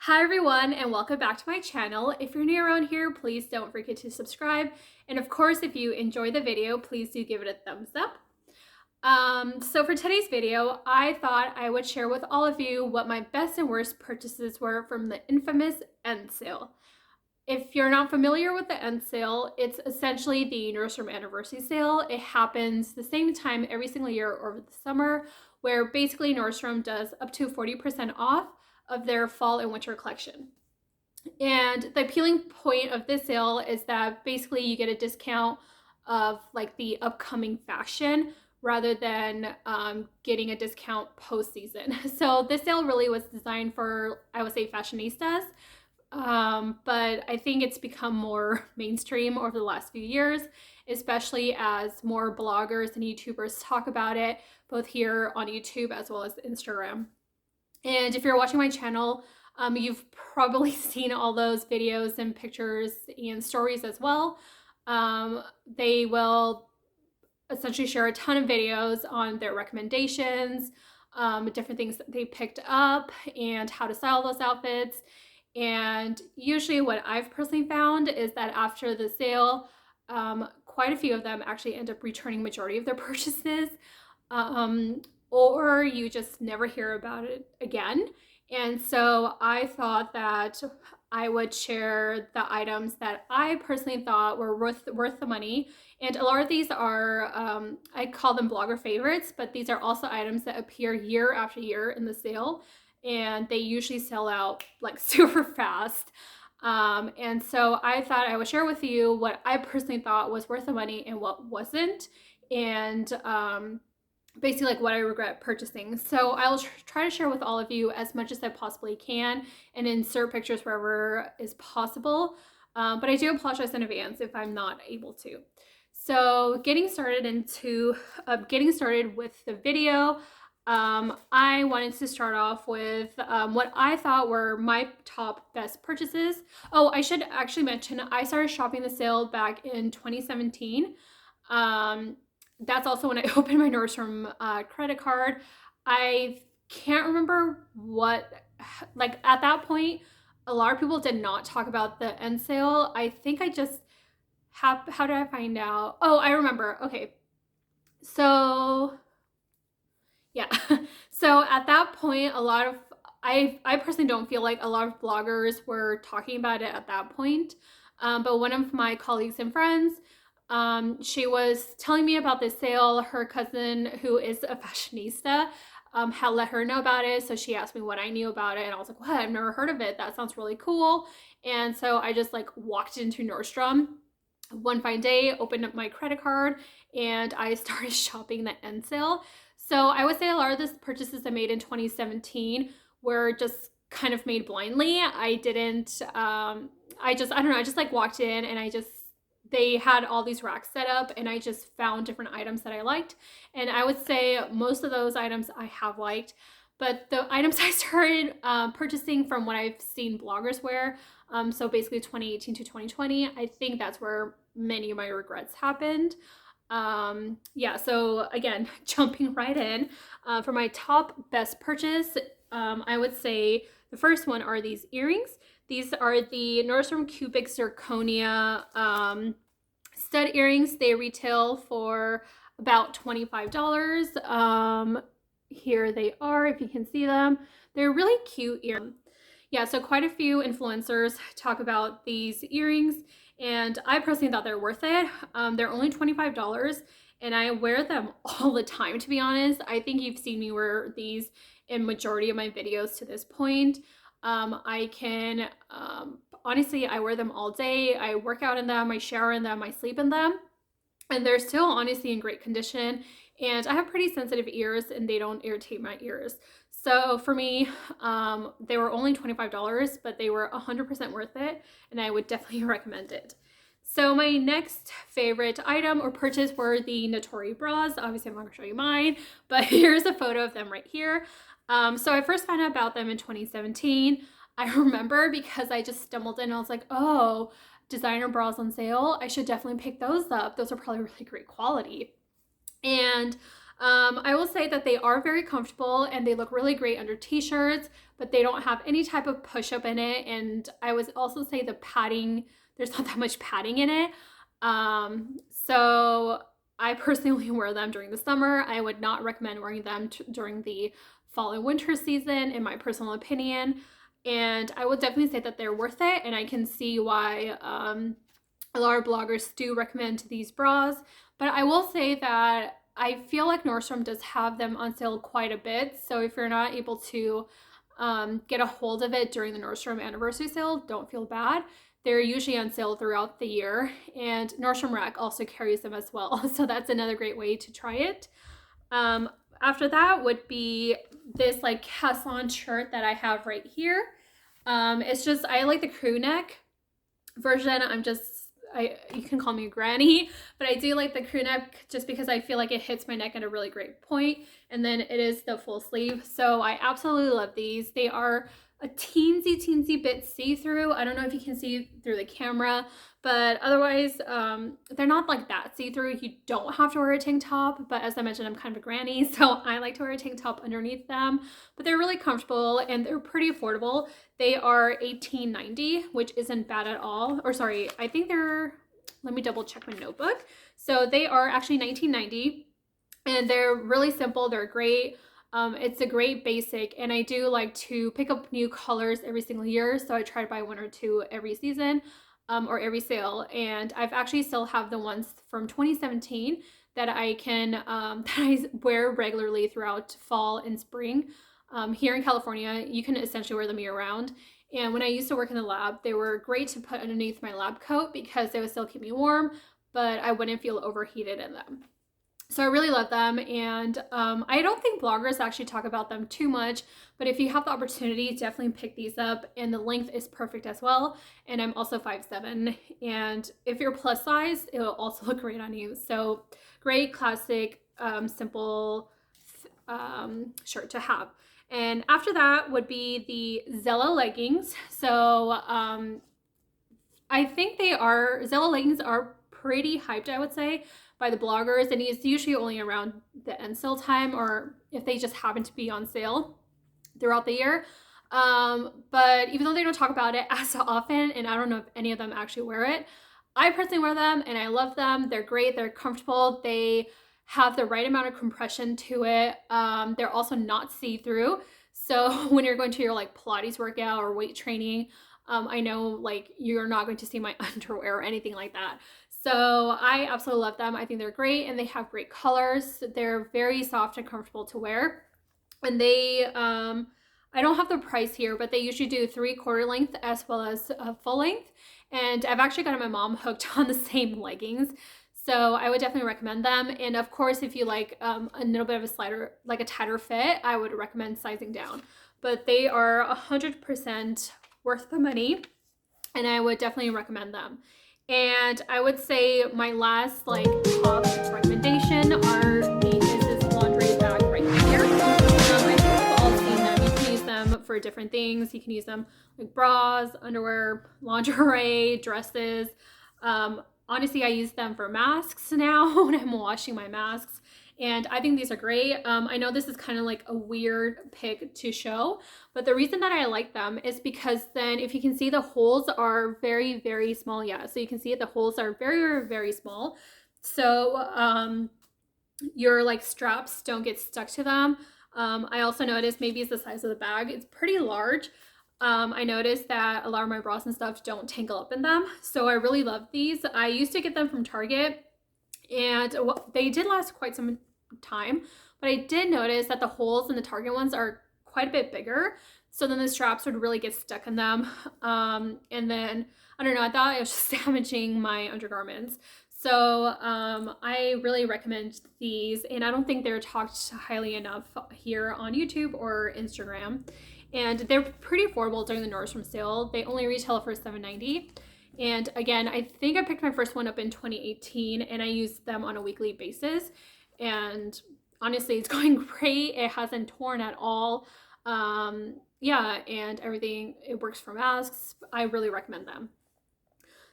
Hi everyone, and welcome back to my channel. If you're new around here, please don't forget to subscribe. And of course, if you enjoy the video, please do give it a thumbs up. So for today's video, I thought I would share with all of you what my best and worst purchases were from the infamous Nsale. If you're not familiar with the Nsale, it's essentially the Nordstrom anniversary sale. It happens the same time every single year over the summer, where basically Nordstrom does up to 40% off of their fall and winter collection. And the appealing point of this sale is that basically you get a discount of like the upcoming fashion rather than getting a discount post-season. So this sale really was designed for, I would say, fashionistas, but I think it's become more mainstream over the last few years, especially as more bloggers and YouTubers talk about it, both here on YouTube as well as Instagram. And if you're watching my channel, you've probably seen all those videos and pictures and stories as well. They will essentially share a ton of videos on their recommendations, different things that they picked up, and how to style those outfits. And usually what I've personally found is that after the sale, quite a few of them actually end up returning majority of their purchases. Or you just never hear about it again. And so I thought that I would share the items that I personally thought were worth the money. And a lot of these are, I call them blogger favorites, but these are also items that appear year after year in the sale. And they usually sell out like super fast. And so I thought I would share with you what I personally thought was worth the money and what wasn't. And basically like what I regret purchasing. So I'll try to share with all of you as much as I possibly can and insert pictures wherever is possible. But I do apologize in advance if I'm not able to. So getting started with the video, I wanted to start off with what I thought were my top best purchases. Oh, I should actually mention I started shopping the sale back in 2017. That's also when I opened my Nordstrom credit card. I can't remember what, like at that point, a lot of people did not talk about the Nsale. I think I just how did I find out? Oh, I remember. Okay. So yeah. So at that point, I personally don't feel like a lot of bloggers were talking about it at that point. But one of my colleagues and friends, she was telling me about this sale. Her cousin, who is a fashionista, had let her know about it. So she asked me what I knew about it. And I was like, what? I've never heard of it. That sounds really cool. And so I just like walked into Nordstrom one fine day, opened up my credit card, and I started shopping the Nsale. So I would say a lot of the purchases I made in 2017 were just kind of made blindly. I don't know, I just like walked in and they had all these racks set up and I just found different items that I liked. And I would say most of those items I have liked, but the items I started purchasing from what I've seen bloggers wear, so basically 2018 to 2020, I think that's where many of my regrets happened. Yeah, so again, jumping right in, for my top best purchase, I would say the first one are these earrings. These are the Nordstrom Cubic Zirconia stud earrings. They retail for about $25. Here they are, if you can see them. They're really cute earrings. Yeah, so quite a few influencers talk about these earrings, and I personally thought they're worth it. They're only $25, and I wear them all the time, to be honest. I think you've seen me wear these in majority of my videos to this point. Honestly, I wear them all day. I work out in them, I shower in them, I sleep in them, and they're still honestly in great condition. And I have pretty sensitive ears and they don't irritate my ears. So for me, they were only $25, but they were 100% worth it, and I would definitely recommend it. So my next favorite item or purchase were the Natori bras. Obviously, I'm not gonna show you mine, but here's a photo of them right here. So I first found out about them in 2017. I remember because I just stumbled in and I was like, oh, designer bras on sale. I should definitely pick those up. Those are probably really great quality. And I will say that they are very comfortable and they look really great under t-shirts, but they don't have any type of push-up in it. And I would also say the padding, there's not that much padding in it. So I personally wear them during the summer. I would not recommend wearing them during the fall and winter season, in my personal opinion. And I would definitely say that they're worth it. And I can see why a lot of bloggers do recommend these bras. But I will say that I feel like Nordstrom does have them on sale quite a bit. So if you're not able to get a hold of it during the Nordstrom anniversary sale, don't feel bad. They're usually on sale throughout the year, and Nordstrom Rack also carries them as well. So that's another great way to try it. After that would be this like cast-on shirt that I have right here. It's just, I like the crew neck version. You can call me a granny, but I do like the crew neck just because I feel like it hits my neck at a really great point. And then it is the full sleeve. So I absolutely love these. They are a teensy bit see-through. I don't know if you can see through the camera, but otherwise they're not like that see-through. You don't have to wear a tank top, but as I mentioned, I'm kind of a granny, so I like to wear a tank top underneath them. But they're really comfortable and they're pretty affordable. They are $18.90, which isn't bad at all. Or sorry, I think they're, let me double check my notebook. So they are actually $19.90 and they're really simple. They're great. It's a great basic, and I do like to pick up new colors every single year, so I try to buy one or two every season or every sale. And I've actually still have the ones from 2017 that I can that I wear regularly throughout fall and spring. Here in California, you can essentially wear them year round. And when I used to work in the lab, they were great to put underneath my lab coat because they would still keep me warm, but I wouldn't feel overheated in them. So I really love them, and I don't think bloggers actually talk about them too much, but if you have the opportunity, definitely pick these up, and the length is perfect as well. And I'm also 5'7", and if you're plus size, it will also look great on you. So great, classic, simple shirt to have. And after that would be the Nsale leggings. So I think Nsale leggings are pretty hyped, I would say, by the bloggers, and it's usually only around the Nsale time, or if they just happen to be on sale throughout the year. But even though they don't talk about it as often, and I don't know if any of them actually wear it, I personally wear them and I love them. They're great, they're comfortable, they have the right amount of compression to it. They're also not see-through, so when you're going to your like Pilates workout or weight training, I know like you're not going to see my underwear or anything like that. So I absolutely love them. I think they're great, and they have great colors. They're very soft and comfortable to wear. And they, I don't have the price here, but they usually do 3/4 length as well as full length. And I've actually gotten my mom hooked on the same leggings. So I would definitely recommend them. And of course, if you like a little bit of a tighter fit, I would recommend sizing down. But they are 100% worth the money, and I would definitely recommend them. And I would say my last like top recommendation is this laundry bag right here. I think we've all seen them. You can use them for different things. You can use them like bras, underwear, lingerie, dresses. Honestly, I use them for masks now when I'm washing my masks. And I think these are great. I know this is kind of like a weird pic to show, but the reason that I like them is because then if you can see, the holes are very, very small. Yeah, so you can see it, the holes are very, very, very small. So your like straps don't get stuck to them. I also noticed, maybe it's the size of the bag, it's pretty large. I noticed that a lot of my bras and stuff don't tangle up in them. So I really love these. I used to get them from Target, and they did last quite some time, but I did notice that the holes in the Target ones are quite a bit bigger, so then the straps would really get stuck in them. And then I don't know, I thought it was just damaging my undergarments. So I really recommend these, and I don't think they're talked highly enough here on YouTube or Instagram. And they're pretty affordable during the Nordstrom sale. They only retail for $7.90. And again, I think I picked my first one up in 2018, and I use them on a weekly basis. And honestly, it's going great. It hasn't torn at all. Yeah, and everything, it works for masks. I really recommend them.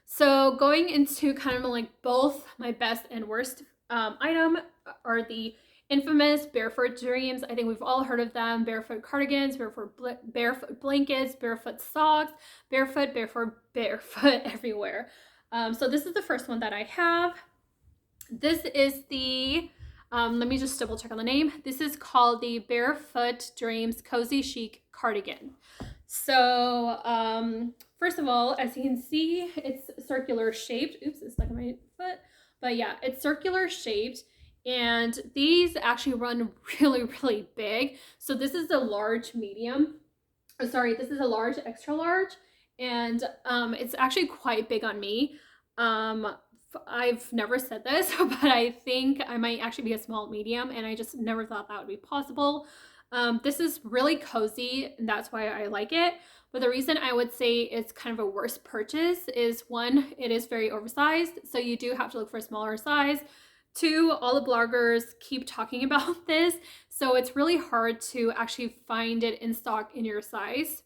So going into kind of like both my best and worst item are the infamous Barefoot Dreams. I think we've all heard of them. Barefoot cardigans, barefoot blankets, barefoot socks, barefoot everywhere. So this is the first one that I have. This is the, let me just double check on the name. This is called the Barefoot Dreams Cozy Chic Cardigan. So first of all, as you can see, it's circular shaped. Oops, it's stuck in my foot. But yeah, it's circular shaped. And these actually run really, really big. So this is a large medium. Oh, sorry, this is a large, extra large. And it's actually quite big on me. I've never said this, but I think I might actually be a small medium, and I just never thought that would be possible. This is really cozy, and that's why I like it. But the reason I would say it's kind of a worse purchase is, one, it is very oversized, so you do have to look for a smaller size. Two, all the bloggers keep talking about this, so it's really hard to actually find it in stock in your size.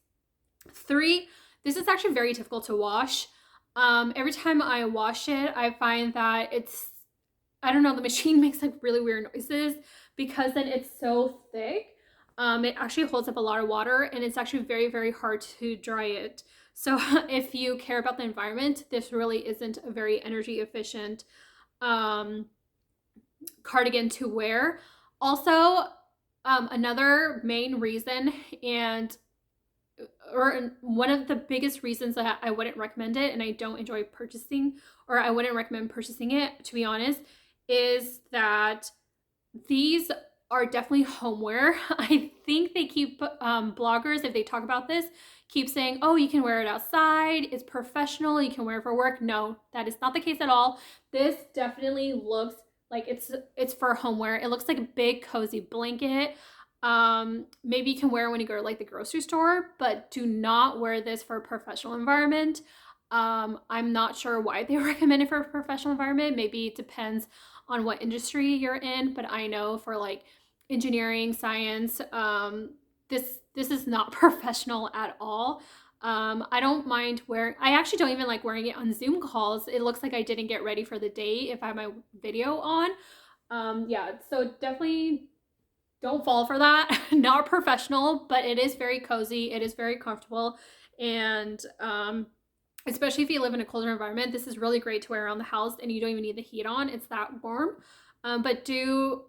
Three, this is actually very difficult to wash. Every time I wash it, I find that it's, I don't know, the machine makes like really weird noises because then it's so thick. It actually holds up a lot of water, and it's actually very, very hard to dry it. So if you care about the environment, this really isn't a very energy efficient cardigan to wear. Also, another main reason, or one of the biggest reasons that I wouldn't recommend it, and I don't enjoy purchasing, or I wouldn't recommend purchasing it, to be honest, is that these are definitely homeware. I think they keep, bloggers, if they talk about this, keep saying, oh, you can wear it outside, it's professional, you can wear it for work. No, that is not the case at all. This definitely looks like it's for homeware. It looks like a big cozy blanket. Maybe you can wear it when you go to like the grocery store, but do not wear this for a professional environment. I'm not sure why they recommend it for a professional environment. Maybe it depends on what industry you're in, but I know for like engineering, science, this is not professional at all. I don't mind wearing, I actually don't even like wearing it on Zoom calls. It looks like I didn't get ready for the day if I have my video on. Yeah, so definitely don't fall for that. Not professional, but it is very cozy. It is very comfortable. And especially if you live in a colder environment, this is really great to wear around the house, and you don't even need the heat on. It's that warm. But do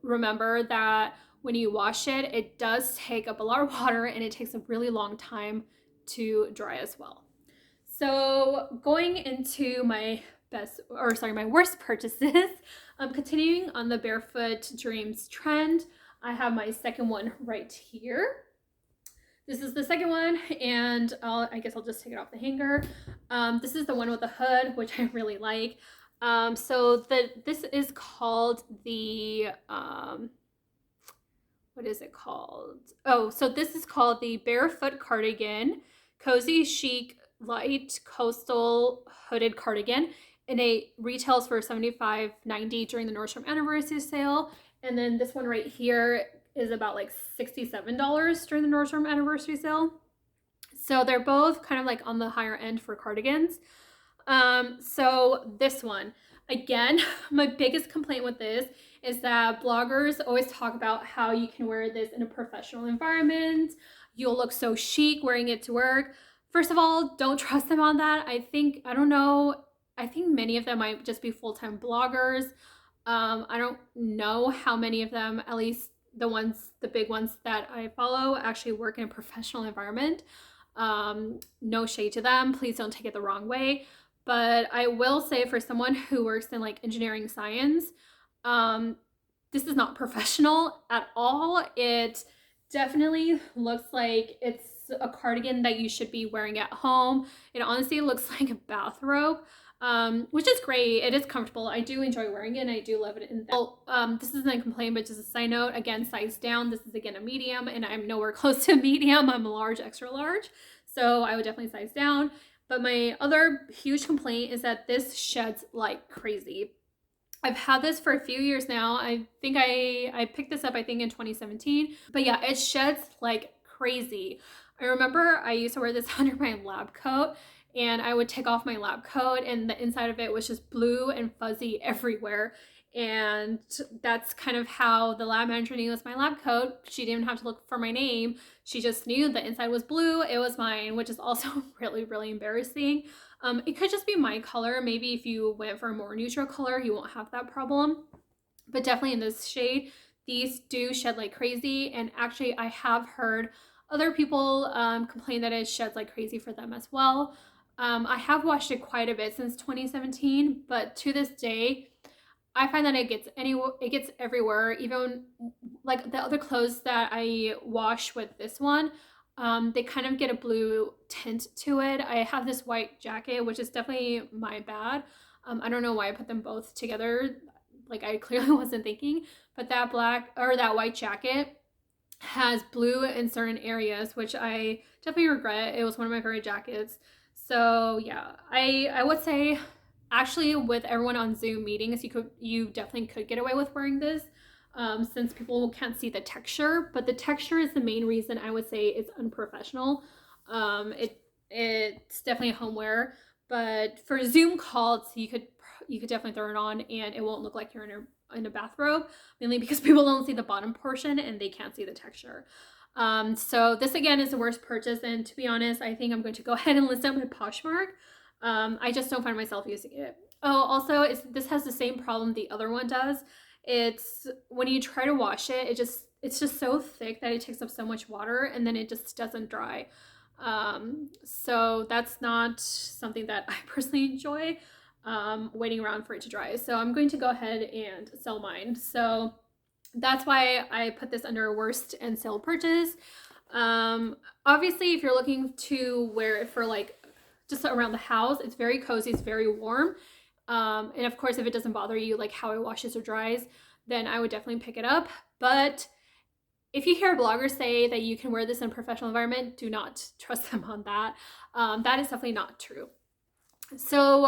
remember that when you wash it, it does take up a lot of water, and it takes a really long time to dry as well. So going into my my worst purchases, continuing on the Barefoot Dreams trend, I have my second one right here. This is the second one, and I guess I'll just take it off the hanger. This is the one with the hood, which I really like. So this is called the, what is it called? Oh, so this is called the Barefoot Cardigan Cozy Chic Light Coastal Hooded Cardigan, and it retails for $75.90 during the Nordstrom anniversary sale. And then this one right here is about like $67 during the Nordstrom anniversary sale. So they're both kind of like on the higher end for cardigans. So this one, again, my biggest complaint with this is that bloggers always talk about how you can wear this in a professional environment. You'll look so chic wearing it to work. First of all, don't trust them on that. I think many of them might just be full-time bloggers. I don't know how many of them, at least the big ones that I follow, actually work in a professional environment. No shade to them. Please don't take it the wrong way. But I will say, for someone who works in like engineering science, this is not professional at all. It definitely looks like it's a cardigan that you should be wearing at home. It honestly looks like a bathrobe. Which is great. It is comfortable. I do enjoy wearing it, and I do love it in that. This isn't a complaint, but just a side note, again, size down. This is again a medium, and I'm nowhere close to medium. I'm a large, extra large, so I would definitely size down. But my other huge complaint is that this sheds like crazy. I've had this for a few years now. I think I picked this up, I think in 2017, but yeah, it sheds like crazy. I remember I used to wear this under my lab coat, and I would take off my lab coat, and the inside of it was just blue and fuzzy everywhere. And that's kind of how the lab manager knew it was my lab coat. She didn't have to look for my name. She just knew the inside was blue. It was mine, which is also really, really embarrassing. It could just be my color. Maybe if you went for a more neutral color, you won't have that problem. But definitely in this shade, these do shed like crazy. And actually, I have heard other people complain that it sheds like crazy for them as well. I have washed it quite a bit since 2017, but to this day, I find that it gets everywhere. Even like the other clothes that I wash with this one, they kind of get a blue tint to it. I have this white jacket, which is definitely my bad. I don't know why I put them both together. Like I clearly wasn't thinking, but that black or that white jacket has blue in certain areas, which I definitely regret. It was one of my favorite jackets. So yeah, I would say actually with everyone on Zoom meetings, you definitely could get away with wearing this since people can't see the texture. But the texture is the main reason I would say it's unprofessional. It's definitely a homeware, but for Zoom calls, you could definitely throw it on and it won't look like you're in a bathrobe, mainly because people don't see the bottom portion and they can't see the texture. So this again is the worst purchase, and to be honest, I think I'm going to go ahead and list out my Poshmark. I just don't find myself using it. Oh, also, this has the same problem the other one does. It's when you try to wash it, it's just so thick that it takes up so much water and then it just doesn't dry. So that's not something that I personally enjoy, waiting around for it to dry. So I'm going to go ahead and sell mine. So that's why I put this under worst Nsale purchase. Obviously, if you're looking to wear it for like just around the house, it's very cozy, it's very warm. And of course, if it doesn't bother you, like how it washes or dries, then I would definitely pick it up. But if you hear bloggers say that you can wear this in a professional environment, do not trust them on that. That is definitely not true. So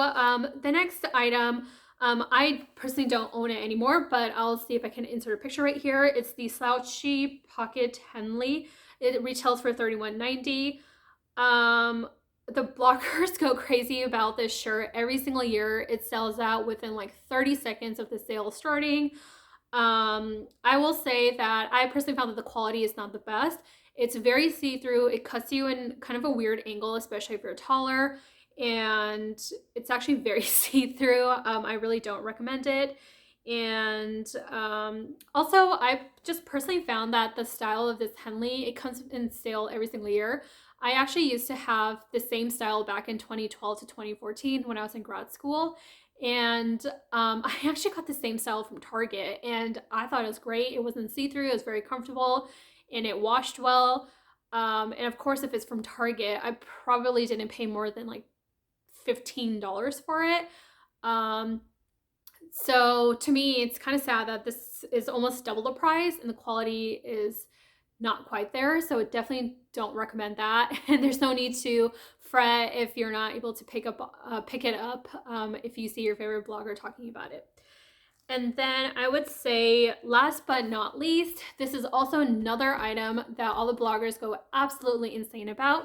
the next item, I personally don't own it anymore, but I'll see if I can insert a picture right here. It's the Slouchy Pocket Henley. It retails for $31.90. The bloggers go crazy about this shirt every single year. It sells out within like 30 seconds of the sale starting. I will say that I personally found that the quality is not the best. It's very see-through. It cuts you in kind of a weird angle, especially if you're taller, and it's actually very see-through. I really don't recommend it. And also, I've just personally found that the style of this Henley, it comes in sale every single year. I actually used to have the same style back in 2012 to 2014 when I was in grad school. And I actually got the same style from Target and I thought it was great. It wasn't see-through, it was very comfortable and it washed well. And of course, if it's from Target, I probably didn't pay more than like $15 for it. So to me, it's kind of sad that this is almost double the price and the quality is not quite there. So definitely don't recommend that. And there's no need to fret if you're not able to pick it up if you see your favorite blogger talking about it. And then I would say, last but not least, this is also another item that all the bloggers go absolutely insane about.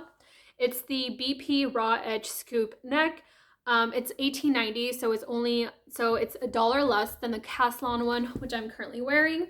It's the BP Raw Edge Scoop Neck. It's $18.90, so it's $1 less than the Caslon one, which I'm currently wearing.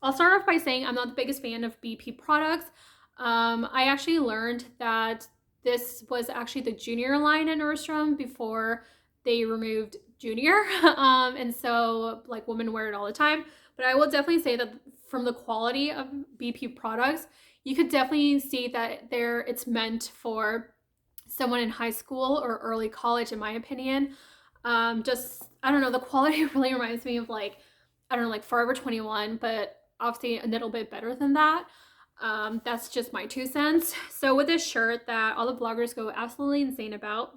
I'll start off by saying I'm not the biggest fan of BP products. I actually learned that this was actually the junior line at Nordstrom before they removed junior. And so like women wear it all the time. But I will definitely say that from the quality of BP products, you could definitely see that it's meant for someone in high school or early college, in my opinion. I don't know, the quality really reminds me of like, I don't know, like Forever 21, but obviously a little bit better than that. That's just my 2 cents. So with this shirt that all the bloggers go absolutely insane about,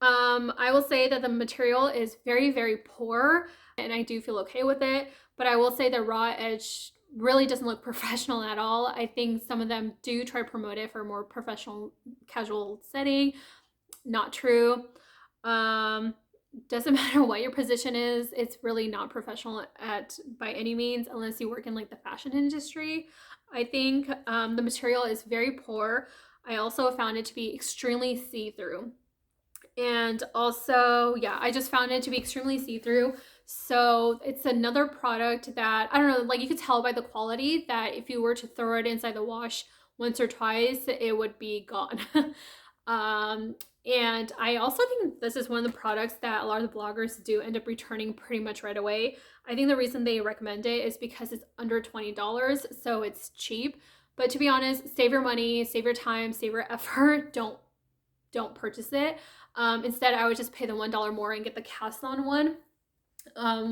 I will say that the material is very, very poor and I do feel okay with it, but I will say the raw edge really doesn't look professional at all. I think some of them do try to promote it for a more professional, casual setting. Not true. Doesn't matter what your position is, it's really not professional by any means unless you work in like the fashion industry. I think the material is very poor. I also found it to be extremely see-through. And also, yeah, I just found it to be extremely see-through. So it's another product that, I don't know, like you could tell by the quality that if you were to throw it inside the wash once or twice, it would be gone. And I also think this is one of the products that a lot of the bloggers do end up returning pretty much right away. I think the reason they recommend it is because it's under $20, so it's cheap. But to be honest, save your money, save your time, save your effort. Don't purchase it. Instead, I would just pay the $1 more and get the cast on one,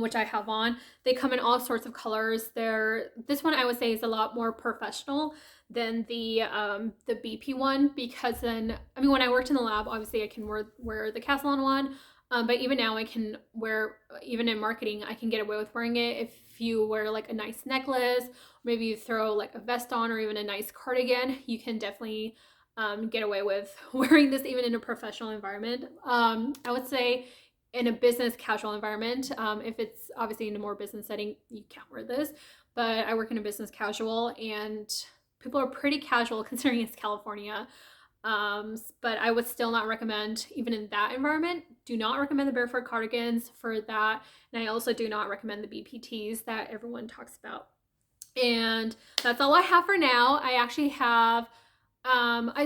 which I have on. They come in all sorts of colors. This one I would say is a lot more professional than the BP one, because then, I mean, when I worked in the lab, obviously I can wear the cast on one. But even now I can wear, even in marketing, I can get away with wearing it if you wear like a nice necklace, maybe you throw like a vest on or even a nice cardigan, you can definitely get away with wearing this even in a professional environment. I would say in a business casual environment, if it's obviously in a more business setting, you can't wear this, but I work in a business casual and people are pretty casual considering it's California. But I would still not recommend, even in that environment, do not recommend the barefoot cardigans for that. And I also do not recommend the BPTs that everyone talks about. And that's all I have for now. I actually have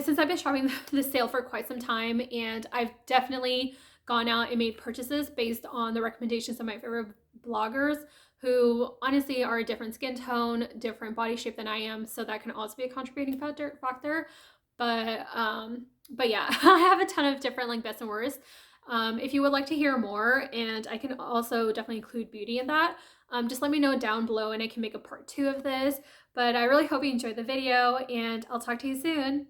since I've been shopping the sale for quite some time, and I've definitely gone out and made purchases based on the recommendations of my favorite bloggers who honestly are a different skin tone, different body shape than I am, so that can also be a contributing factor. But yeah, I have a ton of different like best and worst. If you would like to hear more, and I can also definitely include beauty in that, just let me know down below and I can make a part 2 of this. But I really hope you enjoyed the video, and I'll talk to you soon.